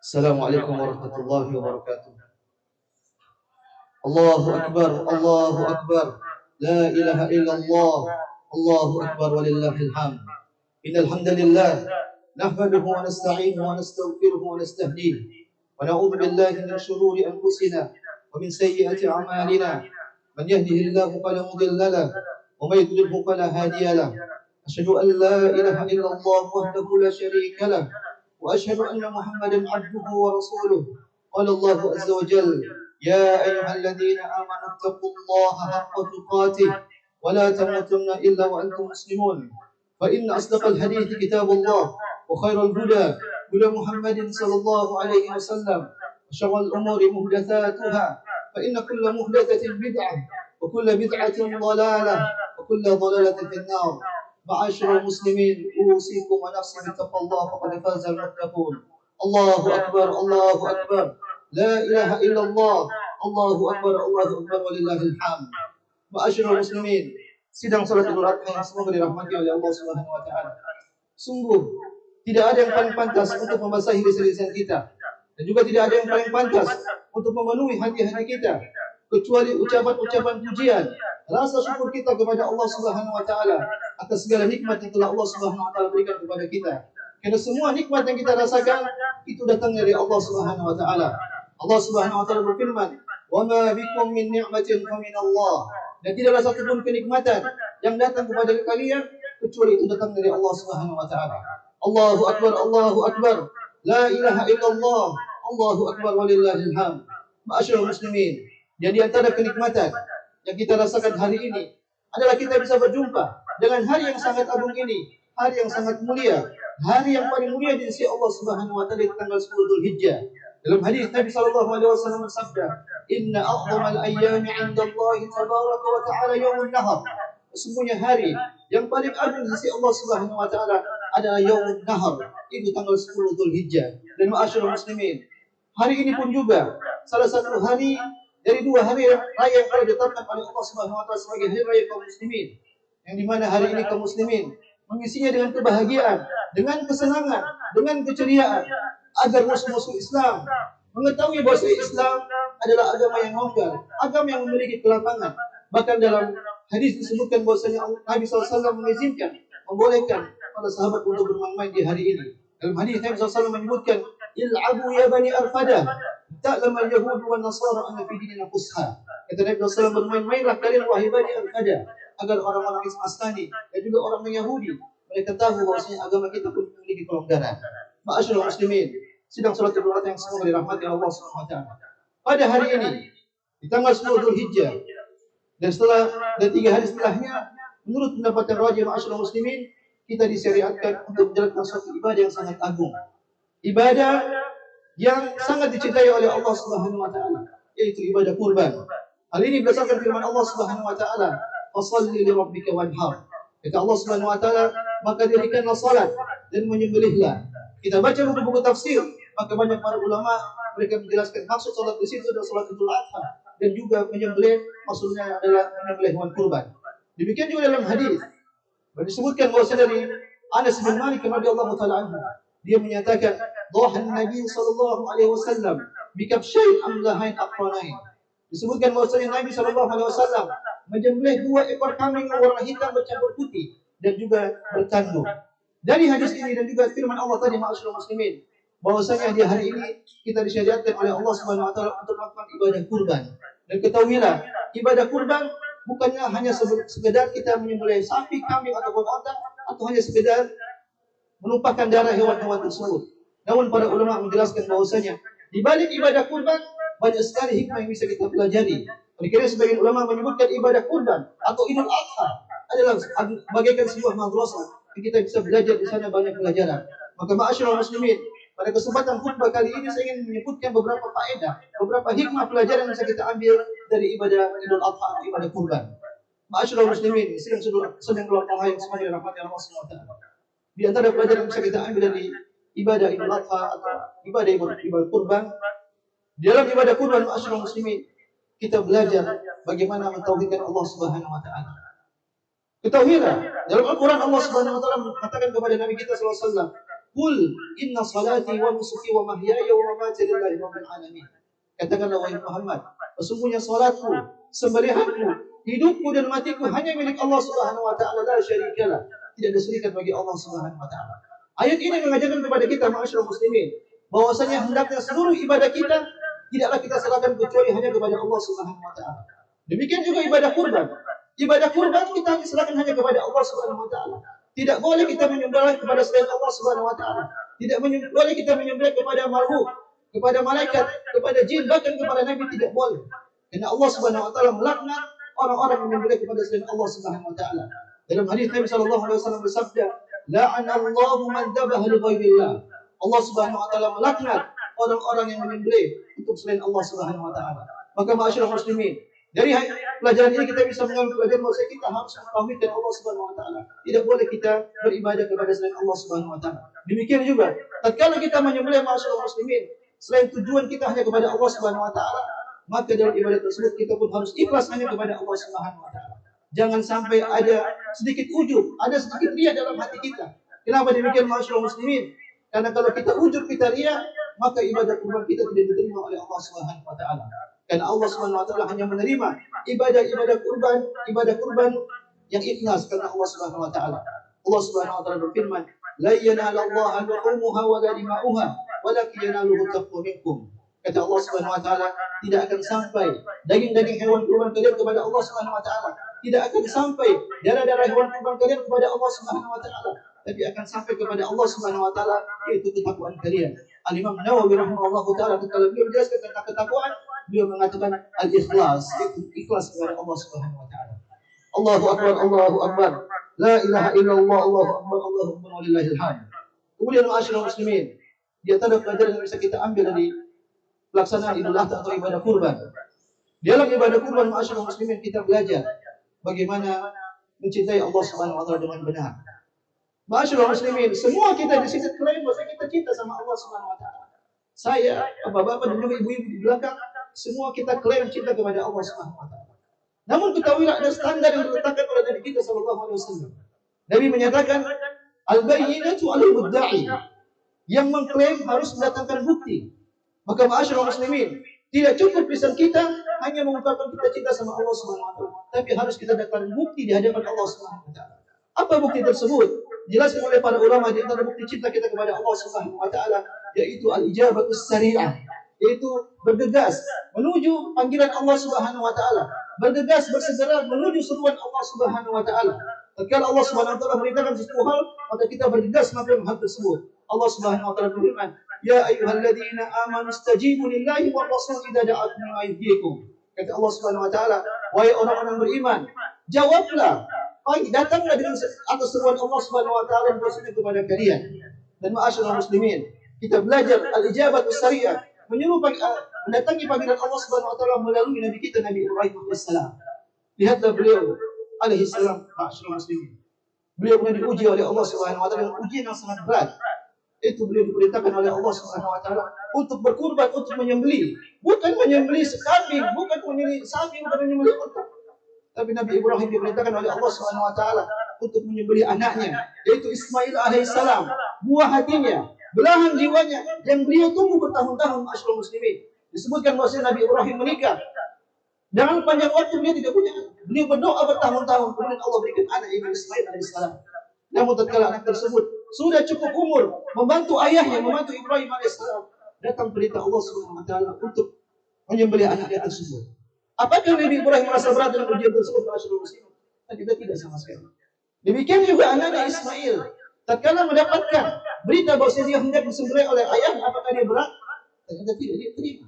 Assalamualaikum warahmatullahi wabarakatuh. Allahu akbar, Allahu akbar. La ilaha illallah. Allahu akbar walillahil hamd. Innal hamdalillah nahmaduhu wa nasta'inuhu wa nastaghfiruhu wa nastahdiih. Wa na'udzu billahi min shururi anfusina wa min sayyiati a'malina. Man yahdihillahu fala mudilla lahu wa may yudlilhu fala hadiya lahu. Asyhadu an la ilaha illallah wahdahu la syarika lahu wa asyhadu anna Muhammadan 'abduhu wa rasuluh. Qala Allahu azza wa jalla يا أيها الذين آمنوا اتقوا الله حق تقاته ولا تموتن إلا وأنتم مسلمون فإن أصدق الحديث كتاب الله وخير الهدى هدى محمد صلى الله عليه وسلم وشر الأمور محدثاتها فإن كل محدثة بدعة وكل بدعة ضلالة وكل ضلالة في النار. معاشر المسلمين أوصيكم ونفسي بتقوى الله فقد فاز المتقون. الله أكبر الله أكبر. La ilaha illallah. Allahu akbar, Allahu akbar walillahil hamd. Ma'asyiral muslimin, sidang salat Idul Adha yang semoga dirahmati oleh Allah Subhanahu wa taala. Sungguh tidak ada yang paling pantas untuk membasahi lisan-lisan kita dan juga tidak ada yang paling pantas untuk memenuhi hati-hati kita kecuali ucapan-ucapan pujian, rasa syukur kita kepada Allah Subhanahu wa taala atas segala nikmat yang telah Allah Subhanahu wa taala berikan kepada kita. Karena semua nikmat yang kita rasakan itu datang dari Allah Subhanahu wa taala. Allah Subhanahu wa taala berfirman, "Wa ma bikum min ni'matin fa min Allah." Dan tidaklah satu pun kenikmatan yang datang kepada kalian kecuali itu datang dari Allah Subhanahu wa taala. Allahu akbar, Allahu akbar. La ilaha illallah. Allahu akbar walillahil hamd. Ma'asyiral muslimin, jadi antara kenikmatan yang kita rasakan hari ini adalah kita bisa berjumpa dengan hari yang sangat agung ini, hari yang sangat mulia, hari yang paling mulia di sisi Allah Subhanahu wa taala di tanggal 10 Dzulhijjah. Dalam hadis Nabi sallallahu alaihi wasallam bersabda, "Inna a'dhamal ayyami 'inda Allah tabaraka wa ta'ala yaumul nahar." Sesungguhnya hari yang paling agung di sisi Allah Subhanahu wa taala adalah yaumul nahar, itu tanggal 10 Dzulhijjah. Dan ma'asyiral muslimin, hari ini pun juga salah satu hari dari dua hari raya yang telah ditetapkan oleh Allah Subhanahu wa taala sebagai hari raya kaum muslimin. Yang di mana hari ini kaum muslimin mengisinya dengan kebahagiaan, dengan kesenangan, dengan keceriaan, agar musuh-musuh Islam mengetahui bahwa Islam adalah agama yang longgar, agama yang memiliki kelapangan. Bahkan dalam hadis disebutkan bahwasanya Nabi SAW mengizinkan, membolehkan para sahabat untuk bermain-main di hari ini. Dalam hadis Nabi SAW menyebutkan, "Il'abu ya bani arfadah, ta'lam al-yahud wa nasara anna fi dinina qusha." Kata Nabi SAW, bermain-mainlah kalian wahai bani arfadah, agar orang-orang Asqani dan juga orang Yahudi mereka tahu bahwasanya agama kita pun memiliki kelonggaran. Ma'asyiral muslimin, sidang salat Idul Adha yang semoga dirahmati Allah Subhanahu wa taala. Pada hari ini di tanggal 10 Dzulhijjah dan 3 hari setelahnya, menurut pendapat yang rajih ma'asyiral muslimin, kita disyariatkan untuk menjalankan suatu ibadah yang sangat agung. Ibadah yang sangat dicintai oleh Allah Subhanahu wa taala, yaitu ibadah kurban. Hal ini berdasarkan firman Allah Subhanahu wa taala, "Fasholli li rabbika wanhar." Kata Allah Subhanahu wa taala, maka dirikanlah salat dan menyembelihlah. Kita baca buku-buku tafsir, maka banyak para ulama mereka menjelaskan maksud salat di situ adalah salat Idul Adha dan juga menyembelih maksudnya adalah menyembelih hewan kurban. Demikian juga dalam hadis disebutkan bahwa dari Anas bin Malik radhiyallahu taala anhu, dia menyatakan, "Dhahan Nabi sallallahu alaihi wasallam bi kabshayn amlahain aqranain." Disebutkan bahwa Nabi sallallahu alaihi wasallam menyembelih 2 ekor kambing warna hitam bercampur putih dan juga bertanduk. Dari hadis ini dan juga firman Allah tadi ma'asyiral muslimin, bahwasanya di hari ini kita disyariatkan oleh Allah Subhanahu wa taala untuk melakukan ibadah kurban. Dan ketahuilah, ibadah kurban bukannya hanya sekedar kita menyembelih sapi, kambing ataupun onta, atau hanya sekedar menumpahkan darah hewan-hewan tersebut. Namun para ulama menjelaskan bahwasanya di balik ibadah kurban banyak sekali hikmah yang bisa kita pelajari. Oleh karena sebagian ulama menyebutkan ibadah kurban atau Idul Adha adalah bagaikan sebuah madrasah. Kita bisa belajar di sana banyak pelajaran. Maka ma'asyiral muslimin, pada kesempatan khutbah kali ini saya ingin menyebutkan beberapa faedah, beberapa hikmah pelajaran yang bisa kita ambil dari ibadah Idul Adha atau ibadah kurban. Ma'asyiral muslimin, sedang keluar tahun yang semoga dirahmati Allah Subhanahu wa taala. Di antara pelajaran yang bisa kita ambil dari ibadah Idul Adha atau ibadah kurban, di dalam ibadah kurban ma'asyiral muslimin, kita belajar bagaimana mentauhidkan Allah Subhanahu wa taala. Ketahuilah, dalam Al-Quran Allah Subhanahu wa taala mengatakan kepada Nabi kita sallallahu alaihi wasallam, Qul inna salati wa nusuki wa mahyaya wa mamati lillahi rabbil alamin. Katakanlah wahai Muhammad, sesungguhnya salatku, sembelihanku, hidupku dan matiku hanya milik Allah Subhanahu wa taala, la syarikalah. Tidak ada syarikat bagi Allah Subhanahu wa taala. Ayat ini mengajarkan kepada kita ma'asyiral muslimin bahwasanya hendaknya seluruh ibadah kita tidaklah kita serahkan kecuali hanya kepada Allah Subhanahu wa taala. Demikian juga ibadah kurban. Ibadah kurban kita serahkan hanya kepada Allah Subhanahu wa taala. Tidak boleh kita menyembelih kepada selain Allah Subhanahu wa taala. Tidak boleh kita menyembelih kepada makhluk, kepada malaikat, kepada jin, bahkan kepada nabi tidak boleh. Karena Allah Subhanahu wa taala melaknat orang-orang yang menyembelih kepada selain Allah Subhanahu wa taala. Dalam hadis Nabi sallallahu alaihi wasallam bersabda, "La'anallahu man dzabaha li ghairillah." Allah Subhanahu wa taala melaknat orang-orang yang menyembelih untuk selain Allah Subhanahu wa taala. Maka ma'asyiral muslimin, dari pelajaran ini kita bisa mengambil pelajaran bahwa kita harus mentauhidkan Allah Subhanahu wa taala. Tidak boleh kita beribadah kepada selain Allah Subhanahu wa taala. Demikian juga tatkala kita menyembelih ma'asyiral muslimin, selain tujuan kita hanya kepada Allah Subhanahu wa taala, maka dalam ibadah tersebut kita pun harus ikhlas hanya kepada Allah Subhanahu wa taala. Jangan sampai ada sedikit ujub, ada sedikit riya dalam hati kita. Kenapa demikian ma'asyiral muslimin? Karena kalau kita ujub, kita riya, maka ibadah kurban kita tidak diterima oleh Allah Subhanahu wa taala. Karena Allah Subhanahu wa taala hanya menerima ibadah kurban yang ikhlas karena Allah Subhanahu wa taala. Allah Subhanahu wa taala berfirman, "La yanalallaha luhumuha wa la dima'uha, walakin yanaluhu taqwa minkum." Kata Allah Subhanahu wa taala, tidak akan sampai daging-daging hewan kurban kalian kepada Allah Subhanahu wa taala. Tidak akan sampai darah-darah hewan kurban kalian kepada Allah Subhanahu wa taala, tapi akan sampai kepada Allah Subhanahu wa taala, yaitu ketakwaan kalian. Al-Imam Nawawi rahimahullah taala ketika beliau menjelaskan tentang ketakwaan, beliau mengatakan al-ikhlas, yaitu ikhlas kepada Allah Subhanahu wa taala. Allahu akbar, Allahu akbar. La ilaha illallah, Allahu akbar, Allahu akbar, walillahil hamd. Kemudian ma'asyiral muslimin, di antara pelajaran yang bisa kita ambil dari pelaksanaan Idul Adha atau ibadah kurban. Dalam ibadah kurban ma'asyiral muslimin kita belajar bagaimana mencintai Allah Subhanahu wa taala dengan benar. Ma'asyiral muslimin, semua kita di sini klaim bahwa kita cinta sama Allah Subhanahu wa taala. Saya, bapak-bapak dan juga ibu-ibu di belakang, semua kita klaim cinta kepada Allah Subhanahu wa taala. Namun ketahuilah ada standar yang diletakkan oleh Nabi kita sallallahu alaihi wasallam. Nabi menyatakan al-bayyinatu 'alal mudda'i. Yang mengklaim harus mendatangkan bukti. Maka ma'asyiral muslimin, tidak cukup lisan kita hanya mengungkapkan kita cinta sama Allah Subhanahu wa taala, tapi harus kita datangkan bukti di hadapan Allah Subhanahu wa taala. Apa bukti tersebut? Dijelaskan oleh para ulama di antara bukti cinta kita kepada Allah Subhanahu wa taala yaitu al-ijabatus sari'ah, yaitu bergegas menuju panggilan Allah Subhanahu wa taala, bergegas bersegera menuju seruan Allah Subhanahu wa taala. Tatkala Allah Subhanahu wa taala merintahkan sesuatu hal, maka kita bergegas melakukan hal tersebut. Allah Subhanahu wa taala berfirman, "Ya ayyuhalladzina amanu istajibu lillahi war rasul idza da'akum lima yuhyikum." Kata Allah Subhanahu wa taala, wahai orang-orang beriman, jawablah, datanglah dengan atas seruan Allah Subhanahu wa taala dan Rasulnya kepada kalian. Dan ma'asyiral muslimin, kita belajar al-ijabatus sari'ah, mendatangi panggilan Allah Subhanahu wa taala melalui nabi kita Nabi Ibrahim alaihissalam. Lihatlah beliau alaihissalam, ma'asyiral muslimin. Beliau pernah diuji oleh Allah Subhanahu wa taala dengan ujian yang sangat berat. Itu beliau diperintahkan oleh Allah Subhanahu wa taala untuk berkurban, untuk menyembelih, bukan menyembelih kambing, bukan menyembelih sapi, bukan menyembelih unta. Tapi Nabi Ibrahim diperintahkan oleh Allah Subhanahu wa taala untuk menyembelih anaknya, yaitu Ismail alaihissalam, buah hatinya, belahan jiwanya yang beliau tunggu bertahun-tahun. Ma'asyiral muslimin, disebutkan bahwa Nabi Ibrahim menikah dalam panjang waktu dia tidak punya anak. Beliau berdoa bertahun-tahun, kemudian Allah berikan anak yaitu Ismail alaihissalam. Namun tatkala anak tersebut sudah cukup umur membantu ayahnya, membantu Ibrahim alaihissalam, datang perintah Allah Subhanahu wa taala untuk menyembelih anaknya tersebut. Apakah Nabi Ibrahim merasa berat dengan ujian tersebut? Tidak sama sekali. Demikian juga anaknya Ismail, tatkala mendapatkan berita bahwa dia hendak disembelih oleh ayahnya, apakah dia berat? Ternyata tidak, dia terima.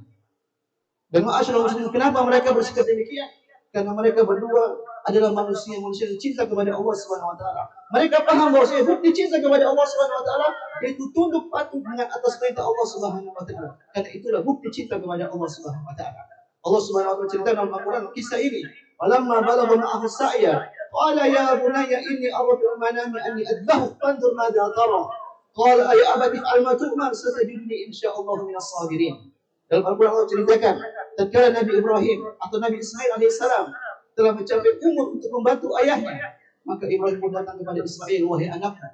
Dan ma'asyiral muslimin, kenapa mereka bersikap demikian? Karena mereka berdua adalah manusia yang cinta kepada Allah Subhanahu wa taala. Mereka paham bahwa bukti cinta kepada Allah Subhanahu wa taala yaitu tunduk patuh dengan atas perintah Allah Subhanahu wa taala. Karena itulah bukti cinta kepada Allah Subhanahu wa taala. Allah Subhanahu wa taala cerita dalam Al-Qur'an kisah ini. Walamma balagha ma'ahu sa'ya, qala ya bunayya inni ara fil manami anni adbahuk fanzur madza tara. Qala ay abati fa'al ma tu'mar satajidni insyaallah minas sabirin. Dalam Al-Qur'an Allah ceritakan tatkala Nabi Ibrahim atau Nabi Ismail alaihissalam telah mencapai umur untuk membantu ayahnya, maka Ibrahim pun datang kepada Ismail, wahai anakku,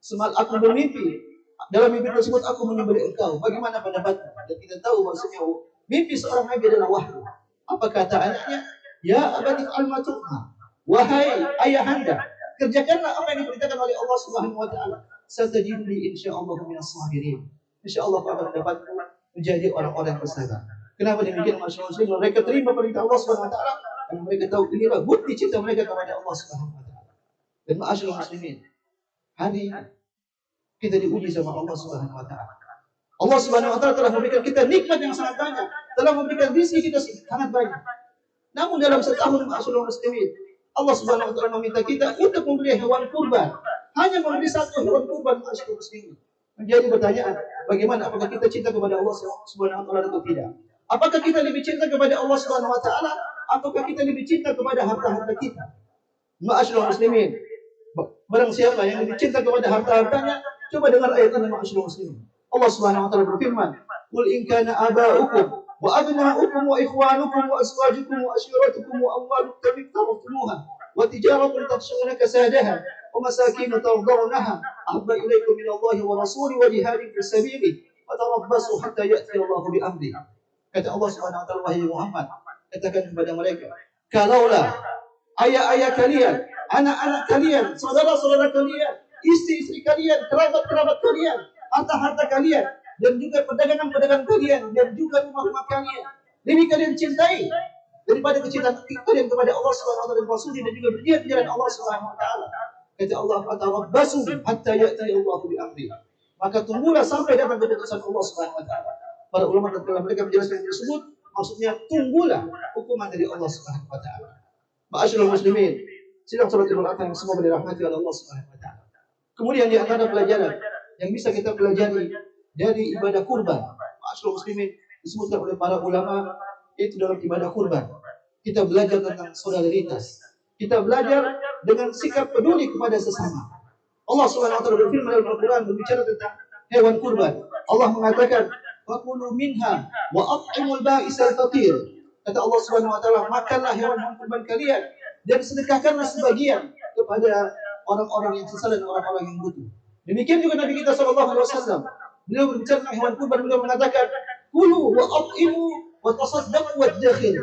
semalam aku bermimpi Dalam mimpi tersebut aku menyembelih engkau. Bagaimana pendapatmu? Dan kita tahu bahwasanya mimpi seorang nabi adalah wahyu. Apa kata anaknya? Ya abadi fa'al tu'mar. Wahai ayahanda, kerjakanlah apa yang diperintahkan oleh Allah Subhanahu wa taala. Satajiduni insyaallah minas sabirin. Insyaallah aku akan mendapatmu menjadi orang-orang yang bersabar. Kenapa demikian masyarakat muslim? Mereka terima perintah Allah Subhanahu wa taala karena mereka tahu inilah bukti cinta mereka kepada Allah Subhanahu wa taala. Dan masyarakat muslimin, hari ini kita diuji sama Allah Subhanahu wa taala. Allah Subhanahu wa taala telah memberikan kita nikmat yang sangat banyak, telah memberikan rezeki kita sangat banyak. Namun dalam setahun masyarakat muslimin, Allah Subhanahu wa taala meminta kita untuk membeli hewan kurban. Hanya membeli satu hewan kurban masyarakat muslimin. Menjadi pertanyaan, bagaimana apakah kita cinta kepada Allah Subhanahu wa taala atau tidak? Apakah kita lebih cinta kepada Allah Subhanahu wa taala ataukah kita lebih cinta kepada harta-harta kita? Masyarakat muslimin, barang siapa yang lebih cinta kepada harta-hartanya, coba dengar ayat ini masyarakat muslimin. Allah Subhanahu wa taala berfirman, "Qul in kana aba'ukum wa abna'ukum wa ikhwanukum wa azwajukum wa ashiratukum wa amwalun taqtaraftumuha wa tijaratun takhshawna kasadaha wa masakin tardawnaha ahabba ilaykum min Allah wa rasulihi wa jihadin fi sabilihi wa tarabbasu hatta ya'ti Allah bi amrihi." Kata Allah Subhanahu wa taala, wahai Muhammad, katakan kepada mereka, kalaulah ayah-ayah kalian, anak-anak kalian, saudara-saudara kalian, istri-istri kalian, kerabat-kerabat kalian, harta-harta kalian, dan juga pedagangan-pedagangan kalian, dan juga rumah-rumah kalian, lebih kalian cintai daripada kecintaan kalian kepada Allah Subhanahu wa taala dan Rasulnya, dan juga berjihad di jalan Allah Subhanahu wa taala. Kata Allah, "Fatarabbasu hatta ya'ti Allah bi amri." Maka tunggulah sampai datang keputusan Allah Subhanahu wa taala. Para ulama telah mereka menjelaskan tersebut, maksudnya tunggulah hukuman dari Allah Subhanahu wa taala. Ma'asyiral muslimin, sidang salat Idul Adha yang semoga dirahmati oleh Allah Subhanahu wa taala. Kemudian di antara pelajaran yang bisa kita pelajari dari ibadah kurban, ma'asyiral muslimin, disebutkan oleh para ulama, yaitu dalam ibadah kurban kita belajar tentang solidaritas. Kita belajar dengan sikap peduli kepada sesama. Allah Subhanahu wa taala berfirman dalam Al-Qur'an berbicara tentang hewan kurban. Allah mengatakan, "Fakulu minha wa at'imul ba'isal faqir." Kata Allah Subhanahu wa taala, makanlah hewan kurban kalian dan sedekahkanlah sebagian kepada orang-orang yang susah dan orang-orang yang butuh. Demikian juga Nabi kita sallallahu alaihi wasallam. Beliau berbicara tentang hewan kurban, beliau mengatakan, "Kulu wa at'imu wa tasaddaqu wadakhir."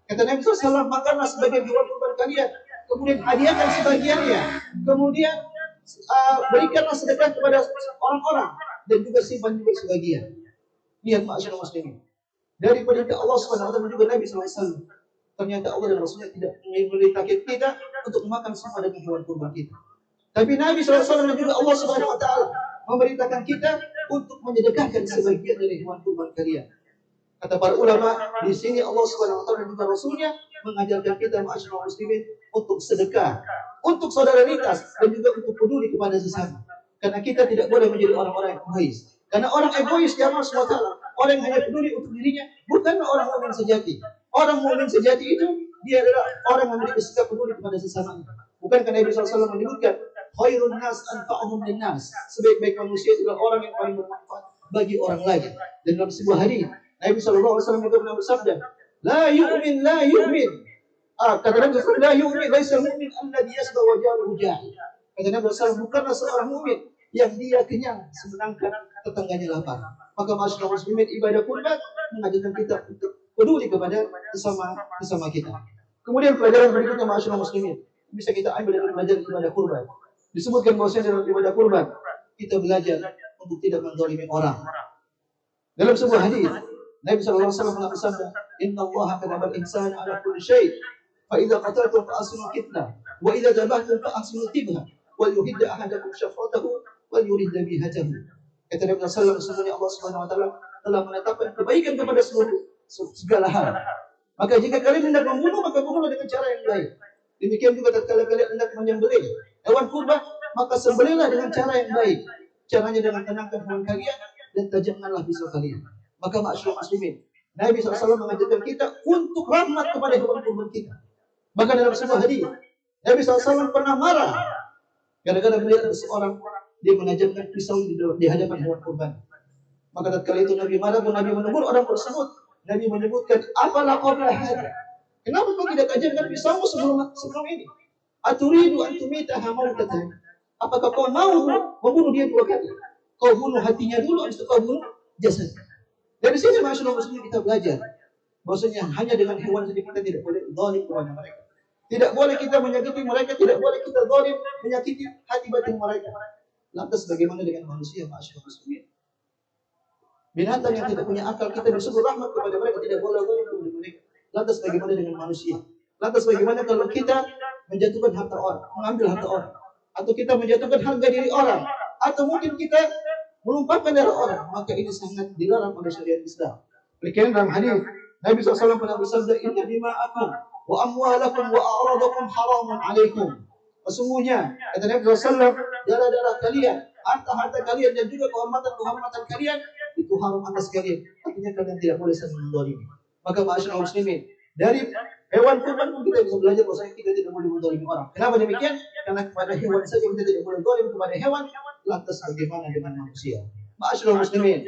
Kata Nabi SAW, makanlah sebagian hewan kurban kalian, kemudian hadiahkan sebagiannya, kemudian berikanlah sedekah kepada orang-orang, dan juga simpan juga sebagian. Lihat masyarakat muslimin, dari perintah Allah Subhanahu wa taala juga Nabi SAW. Ternyata Allah dan Rasulnya tidak memerintahkan kita untuk makan sama dengan hewan kurban kita. Tapi Nabi SAW dan juga Allah Subhanahu wa taala memerintahkan kita untuk menyedekahkan sebagian dari hewan kurban kalian. Kata para ulama, di sini Allah Subhanahu wa taala dan juga Rasulnya mengajarkan kita masyarakat muslimin untuk sedekah, untuk solidaritas, dan juga untuk peduli kepada sesama. Karena kita tidak boleh menjadi orang-orang yang egois. Karena orang egois di Allah Subhanahu wa taala, orang yang hanya peduli untuk dirinya, bukanlah orang mukmin sejati. Orang mukmin sejati itu dia adalah orang yang memiliki sikap peduli kepada sesama. Bukankah Nabi SAW menyebutkan, khairun nas anfa'uhum linnas, sebaik-baik manusia adalah orang yang paling bermanfaat bagi orang lain. Dan dalam sebuah hadis Nabi SAW juga pernah bersabda, la yu'min. Kata Nabi SAW, la yu'min, laisa mu'min alladhi yasba wa jaruhu ja'i. Kata Nabi SAW, bukanlah seorang mu'min yang dia kenyang sedangkan tetangganya lapar. Maka masyarakat muslimin, ibadah kurban mengajarkan kita untuk peduli kepada sesama kita. Kemudian pelajaran berikutnya masyarakat muslimin bisa kita ambil dari pelajaran ibadah kurban. Disebutkan bahwasanya dalam ibadah kurban kita belajar untuk tidak menzalimi orang. Dalam sebuah hadis Nabi SAW bersabda, Inna Allah kataba al-insana ala kulli syai' fa idza qataltum fa asinu kitna wa idza dabahtum fa ahsinu tibha wal yuhidda ahadakum syafratahu wal yurid bihatahu. Kata Nabi SAW, sesungguhnya Allah Subhanahu wa taala telah menetapkan kebaikan kepada segala hal. Maka jika kalian hendak membunuh, maka bunuhlah dengan cara yang baik. Demikian juga tatkala kalian hendak menyembelih hewan kurban, maka sembelihlah dengan cara yang baik. Caranya dengan tenangkan hewan kalian dan tajamkanlah pisau kalian. Maka masyarakat muslimin, Nabi SAW mengajarkan kita untuk rahmat kepada hewan kurban kita. Bahkan dalam sebuah hadis, Nabi SAW pernah marah gara-gara melihat seorang dia menajamkan pisau di hadapan hewan kurban. Maka tatkala itu Nabi marah, Nabi menegur orang tersebut. Nabi menyebutkan, apalah qabla hada? Kenapa kau tidak tajamkan pisaumu sebelum ini? Aturidu an tumitaha mautatan? Apakah kau mau membunuh dia 2 kali? Kau bunuh hatinya dulu, habis itu kau bunuh jasadnya. Dari sini masyaallah muslimin kita belajar bahwasanya hanya dengan hewan saja kita tidak boleh zalim kepada mereka. Tidak boleh kita menyakiti mereka, tidak boleh kita zalim menyakiti hati batin mereka. Lantas bagaimana dengan manusia masyaallah muslimin? Binatang yang tidak punya akal kita bersyukur rahmat kepada mereka, tidak boleh zalim kepada mereka. Lantas bagaimana dengan manusia? Lantas bagaimana kalau kita menjatuhkan harta orang, mengambil harta orang, atau kita menjatuhkan harga diri orang, atau mungkin kita melupakan darah orang, maka ini sangat dilarang oleh syariat Islam. Berkaitan dalam hadis Nabi SAW pernah bersabda, Inna dima'akum wa amwalakum wa a'radakum haramun alaikum. Sesungguhnya kata Nabi SAW, darah-darah kalian, harta-harta kalian dan juga kehormatan-kehormatan kalian itu haram atas kalian. Artinya kalian tidak boleh saling menzalimi. Maka ma'asyiral muslimin, dari hewan kurban pun kita bisa belajar bahwa kita tidak boleh menzalimi orang. Kenapa demikian? Karena kepada hewan saja kita tidak boleh zalim kepada hewan. Lantas bagaimana dengan manusia? Ma'asyiral muslimin,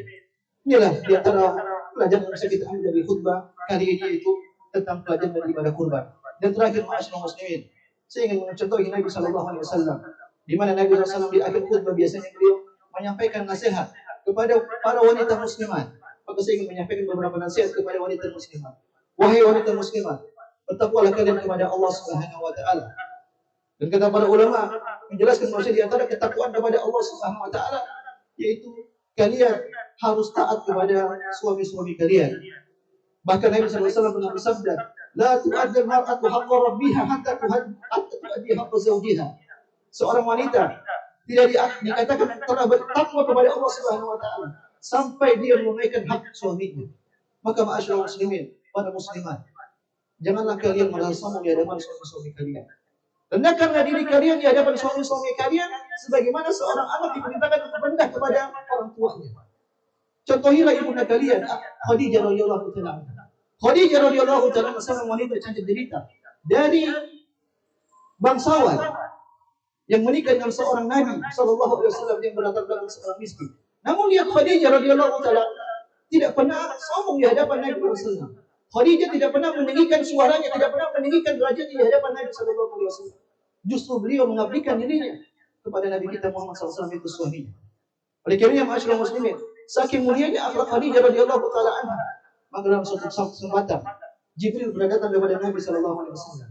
inilah di antara pelajaran yang bisa kita ambil dari khutbah kali ini, itu tentang pelajaran dari ibadah kurban. Dan terakhir ma'asyiral muslimin, saya ingin mencontohi Nabi SAW, di mana Nabi SAW di akhir khutbah biasanya beliau menyampaikan nasihat kepada para wanita muslimat. Maka saya ingin menyampaikan beberapa nasihat kepada wanita muslimat. Wahai wanita muslimat, bertakwalah kalian kepada Allah Subhanahu wa taala. Dan kata para ulama menjelaskan bahwa di antara ketakwaan kepada Allah Subhanahu wa taala yaitu kalian harus taat kepada suami-suami kalian. Bahkan Nabi SAW pernah bersabda, la tu'addil mar'atu haqqa rabbiha hatta tu'addi haqqa zawjiha. Seorang wanita tidak dikatakan telah bertakwa kepada Allah Subhanahu wa taala sampai dia menunaikan hak suaminya. Maka ma'asyiral muslimin, para muslimat, janganlah kalian merasa sombong di hadapan suami-suami kalian. Rendahkanlah diri kalian di hadapan suami-suami kalian sebagaimana seorang anak diperintahkan untuk rendah kepada orang tuanya. Contohilah ibunda kalian, Khadijah radhiyallahu taala. Khadijah radhiyallahu taala seorang wanita cantik jelita dari bangsawan yang menikah dengan seorang nabi sallallahu alaihi wasallam yang berlatar belakang seorang miskin. Namun lihat Khadijah radhiyallahu taala tidak pernah sombong di hadapan Nabi sallallahu alaihi wasallam. Khadijah tidak pernah meninggikan suaranya, tidak pernah meninggikan derajatnya di hadapan Nabi sallallahu alaihi wasallam. Justru beliau mengabdikan dirinya kepada Nabi kita Muhammad sallallahu alaihi wasallam, itu suaminya. Oleh karenanya masyaallah muslimin, saking mulianya akhlak Khadijah radhiyallahu taala anha, maka dalam suatu kesempatan Jibril berdatang kepada Nabi sallallahu alaihi wasallam.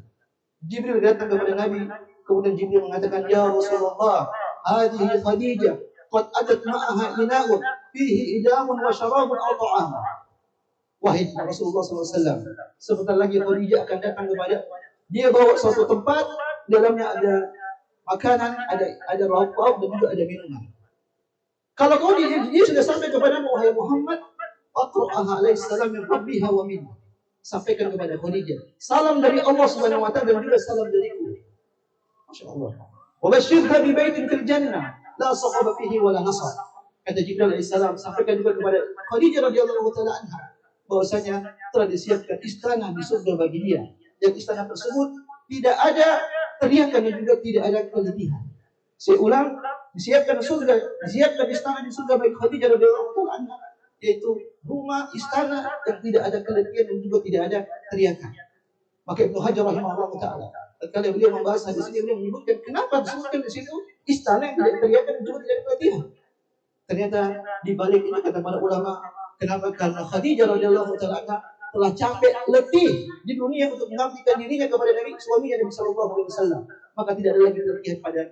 Jibril datang kepada Nabi, kemudian Jibril mengatakan, "Ya Rasulullah, hadhihi Khadijah qad atat ma'aha ina'un fihi idamun wa syarabun aw ta'am." Wahai Rasulullah SAW, sebentar lagi Khadijah akan datang kepada dia bawa suatu tempat, dalamnya ada makanan, ada lauk-lauk dan juga ada minuman. Kalau kau dia sudah sampai kepada wahai Muhammad, aqra'aha alaihi salam min rabbiha wa minni. Sampaikan kepada Khadijah, salam dari Allah Subhanahu wa taala dan juga salam dariku. Masyaallah. Wa basyirha bi baitin fil jannah la sahaba fihi wa la nasab. Kata Jibril alaihi salam, sampaikan juga kepada Khadijah radhiyallahu taala anha bahwasanya telah disiapkan istana di surga bagi dia. Yang istana tersebut tidak ada teriakan dan juga tidak ada keletihan. Saya ulang, disiapkan istana di surga bagi Khadijah radhiyallahu taala anha, yaitu rumah istana yang tidak ada keletihan dan juga tidak ada teriakan. Maka Ibnu Hajar rahimahullah taala, ketika beliau membahas hadis ini, beliau menyebutkan kenapa disebutkan di situ istana yang tidak teriakan dan juga tidak ada keletihan. Ternyata di balik ini kata para ulama, kenapa? Karena Khadijah radhiyallahu taala telah capek letih di dunia untuk mengabdikan dirinya kepada Nabi suaminya Nabi sallallahu alaihi wasallam. Maka tidak ada lagi teriakan pada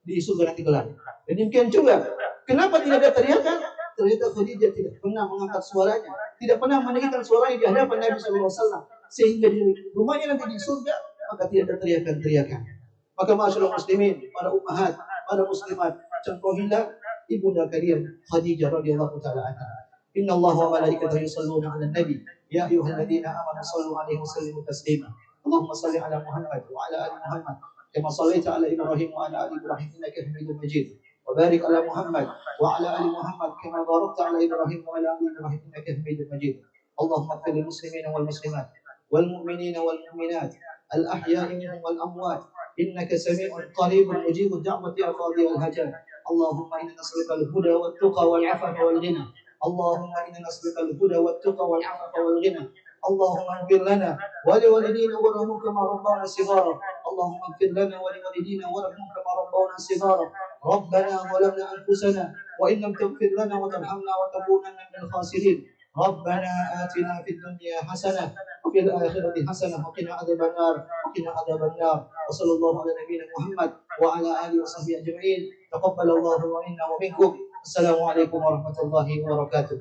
di surga nanti kelak. Dan demikian juga, kenapa tidak ada teriakan? Ternyata Khadijah tidak pernah mengangkat suaranya, tidak pernah meninggikan suaranya di hadapan Nabi sallallahu alaihi wasallam, sehingga di rumahnya nanti di surga maka tidak ada teriakan-teriakan. Maka masyaallah muslimin, para ummahat, para muslimat, contohilah ibunda kalian Khadijah radhiyallahu taala anha. Inna Allah wa malaikatahu yusholluna 'alan nabi ya ayyuhalladzina amanu shallu 'alaihi wa sallimu taslima. Allahumma shalli 'ala Muhammad wa 'ala ali Muhammad kama shallaita 'ala Ibrahim wa 'ala ali Ibrahim innaka Hamidum Majid. Wa barik 'ala Muhammad wa 'ala ali Muhammad kama barakta 'ala Ibrahim wa 'ala ali Ibrahim innaka Hamidum Majid. Allahumma ighfir lil muslimina wal muslimat wal mu'minina wal mu'minat al ahya'i minhum wal amwat innaka sami'un qaribun mujibud da'wati ya qadiyal hajat. Allahumma inna nas'aluka al-huda wat tuqa wal 'afafa wal ghina. اللهم إنا نسألك الهدى والتقى والعفاف والغنى. اللهم اغفر لنا ولوالدينا وارحمهم كما ربونا صغارا. اللهم اغفر لنا ولوالدينا وارحمهم كما ربونا صغارا. ربنا ظلمنا أنفسنا وإن لم تغفر لنا وترحمنا وتكونن من الخاسرين. ربنا آتنا في الدنيا حسنة وفي الآخرة حسنة وقنا عذاب النار وقنا عذاب النار. وصلى الله على نبينا محمد وعلى آله وصحبه أجمعين. تقبل الله منا ومنكم. السلام عليكم ورحمة الله وبركاته.